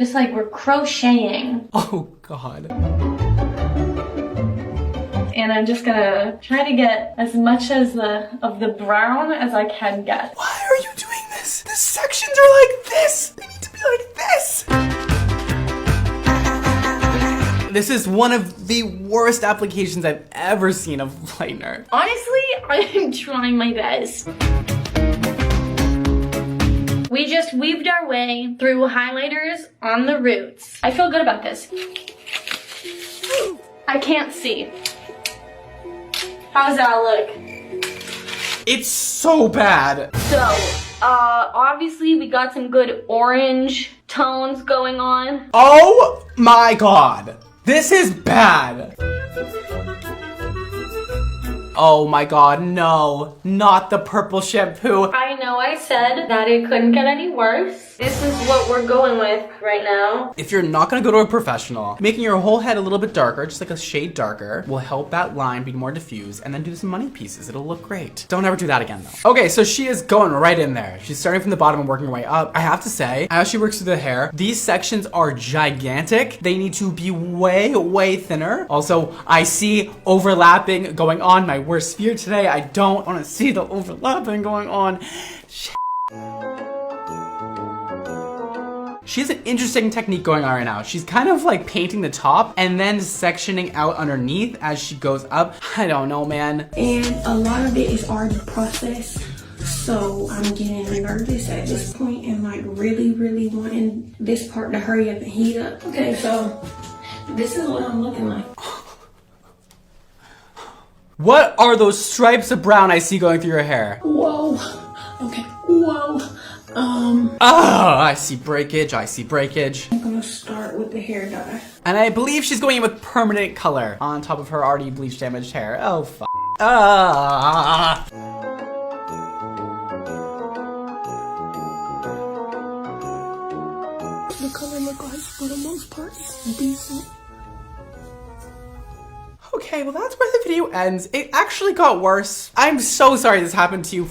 Just like we're crocheting. Oh God. And I'm just gonna try to get as much of the brown as I can get. Why are you doing this? The sections are like this. They need to be like this. This is one of the worst applications I've ever seen of lightener. Honestly, I'm trying my best. We just weaved our way through highlighters on the roots. I feel good about this. I can't see. How does that look? It's so bad. So, obviously we got some good orange tones going on. Oh my God. This is bad. Oh my God, no, not the purple shampoo. I know I said that it couldn't get any worse. This is what we're going with right now. If you're not gonna go to a professional, making your whole head a little bit darker, just like a shade darker, will help that line be more diffuse, and then do some money pieces. It'll look great. Don't ever do that again though. Okay, so she is going right in there. She's starting from the bottom and working her way up. I have to say, as she works through the hair, these sections are gigantic. They need to be way, way thinner. Also, I see overlapping going on. My worst fear today. I don't want to see the overlapping going on. Shit. She has an interesting technique going on right now. She's kind of like painting the top and then sectioning out underneath as she goes up. I don't know, man. And a lot of it is already processed. So I'm getting nervous at this point and like really wanting this part to hurry up and heat up. Okay, so this is what I'm looking like. What are those stripes of brown I see going through your hair? Whoa. Okay. Whoa. Oh, I see breakage. I see breakage. I'm gonna start with the hair dye. And I believe she's going in with permanent color on top of her already bleach damaged hair. Oh, fuck. Ah. The color look like, for the most part, it's decent. Okay, well that's where the video ends. It actually got worse. I'm so sorry this happened to you.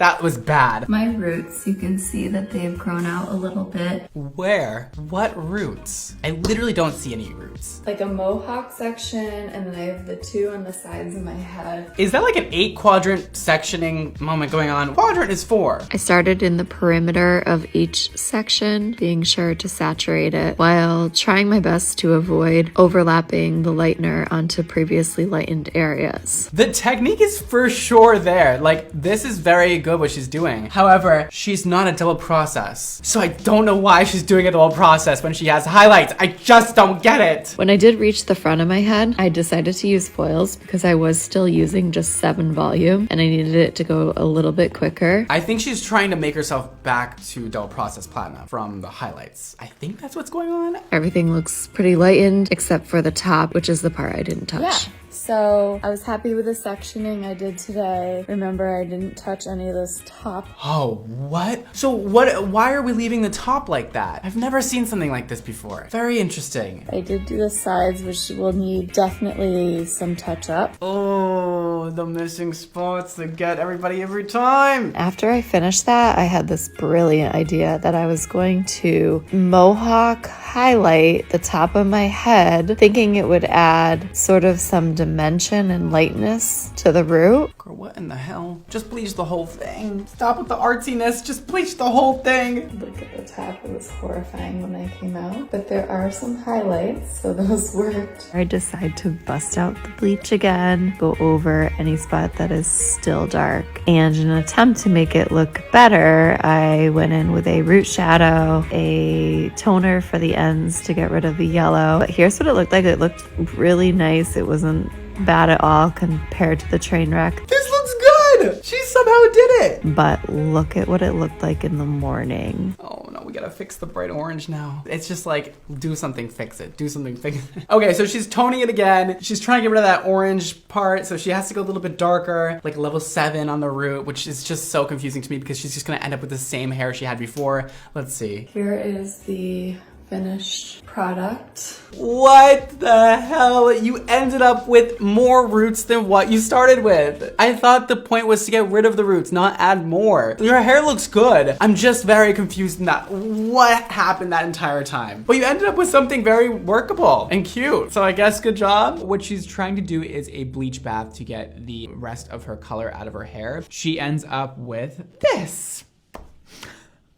That was bad. My roots, you can see that they've grown out a little bit. Where? What roots? I literally don't see any roots. Like a mohawk section, and then I have the two on the sides of my head. Is that like an 8-quadrant sectioning moment going on? Quadrant is 4. I started in the perimeter of each section, being sure to saturate it, while trying my best to avoid overlapping the lightener onto previously lightened areas. The technique is for sure there. Like, this is very good what she's doing. However, she's not a double process. So I don't know why she's doing a double process when she has highlights. I just don't get it. When I did reach the front of my head, I decided to use foils because I was still using just 7 volume and I needed it to go a little bit quicker. I think she's trying to make herself back to double process platinum from the highlights. I think that's what's going on. Everything looks pretty lightened except for the top, which is the part I didn't touch. Yeah. So I was happy with the sectioning I did today. Remember, I didn't touch any of this top. Oh, what? So why are we leaving the top like that? I've never seen something like this before. Very interesting. I did do the sides, which will need definitely some touch up. Oh, the missing spots that get everybody every time. After I finished that, I had this brilliant idea that I was going to mohawk highlight the top of my head, thinking it would add sort of some dimension and lightness to the root. Girl, what in the hell? Just bleach the whole thing. Stop with the artsiness. Just bleach the whole thing. Look at the top. It was horrifying when I came out. But there are some highlights, so those worked. I decide to bust out the bleach again, go over any spot that is still dark. And in an attempt to make it look better, I went in with a root shadow, a toner for the ends to get rid of the yellow. But here's what it looked like. It looked really nice. It wasn't bad at all compared to the train wreck. This looks good. She somehow did it. But look at what it looked like in the morning. Oh no, we gotta fix the bright orange now. It's just like, do something, fix it. Do something, fix it. Okay, so she's toning it again. She's trying to get rid of that orange part, so she has to go a little bit darker, like level 7 on the root, which is just so confusing to me because she's just gonna end up with the same hair she had before. Let's see. Here is the finished product. What the hell? You ended up with more roots than what you started with. I thought the point was to get rid of the roots, not add more. Your hair looks good. I'm just very confused in that. What happened that entire time? But you ended up with something very workable and cute. So I guess good job. What she's trying to do is a bleach bath to get the rest of her color out of her hair. She ends up with this.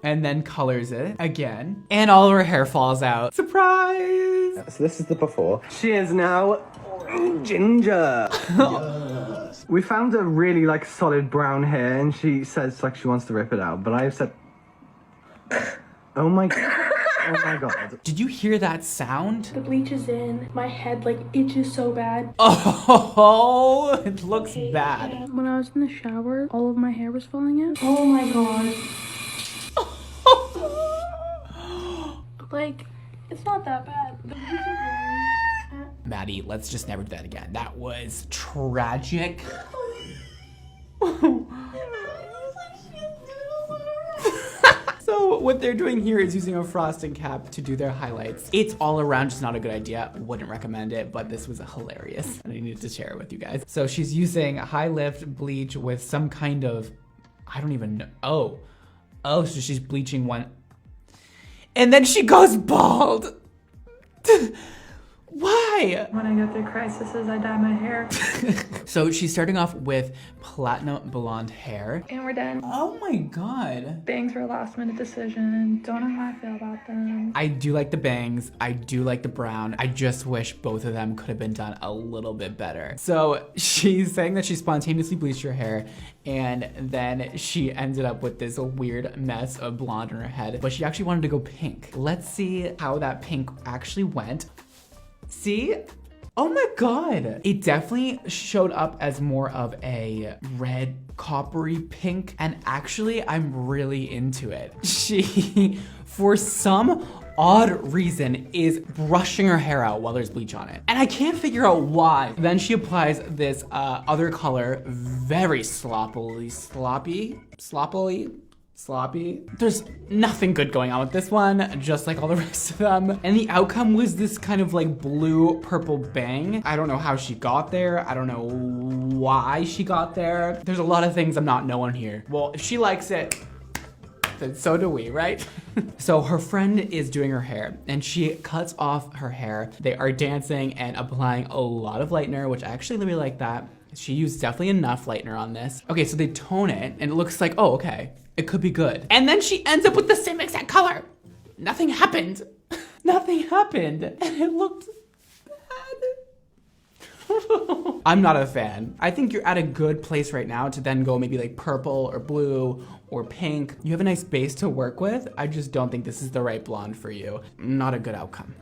And then colors it again. And all of her hair falls out. Surprise! So this is the before. She is now ginger. Yes. We found a really like solid brown hair and she says like she wants to rip it out. But I said, oh my god. Did you hear that sound? The bleach is in. My head like itches so bad. Oh, it looks bad. When I was in the shower, all of my hair was falling out. Oh my god. Like, it's not that bad. Maddie, let's just never do that again. That was tragic. So what they're doing here is using a frosting cap to do their highlights. It's all around just not a good idea. Wouldn't recommend it, but this was hilarious and I needed to share it with you guys. So she's using high lift bleach with some kind of, I don't even know. Oh, so she's bleaching one. And then she goes bald. Why? When I go through crises, I dye my hair. So she's starting off with platinum blonde hair. And we're done. Oh my god. Bangs were a last minute decision. Don't know how I feel about them. I do like the bangs. I do like the brown. I just wish both of them could have been done a little bit better. So she's saying that she spontaneously bleached her hair and then she ended up with this weird mess of blonde in her head, but she actually wanted to go pink. Let's see how that pink actually went. See? Oh my god. It definitely showed up as more of a red coppery pink and actually I'm really into it. She, for some odd reason, is brushing her hair out while there's bleach on it. And I can't figure out why. Then she applies this other color very sloppy. There's nothing good going on with this one, just like all the rest of them. And the outcome was this kind of like blue purple bang. I don't know how she got there. I don't know why she got there. There's a lot of things I'm not knowing here. Well, if she likes it, then so do we, right? So her friend is doing her hair and she cuts off her hair. They are dancing and applying a lot of lightener, which I actually really like that. She used definitely enough lightener on this. Okay, so they tone it and it looks like, oh, okay, it could be good. And then she ends up with the same exact color. Nothing happened. Nothing happened. And it looked bad. I'm not a fan. I think you're at a good place right now to then go maybe like purple or blue or pink. You have a nice base to work with. I just don't think this is the right blonde for you. Not a good outcome.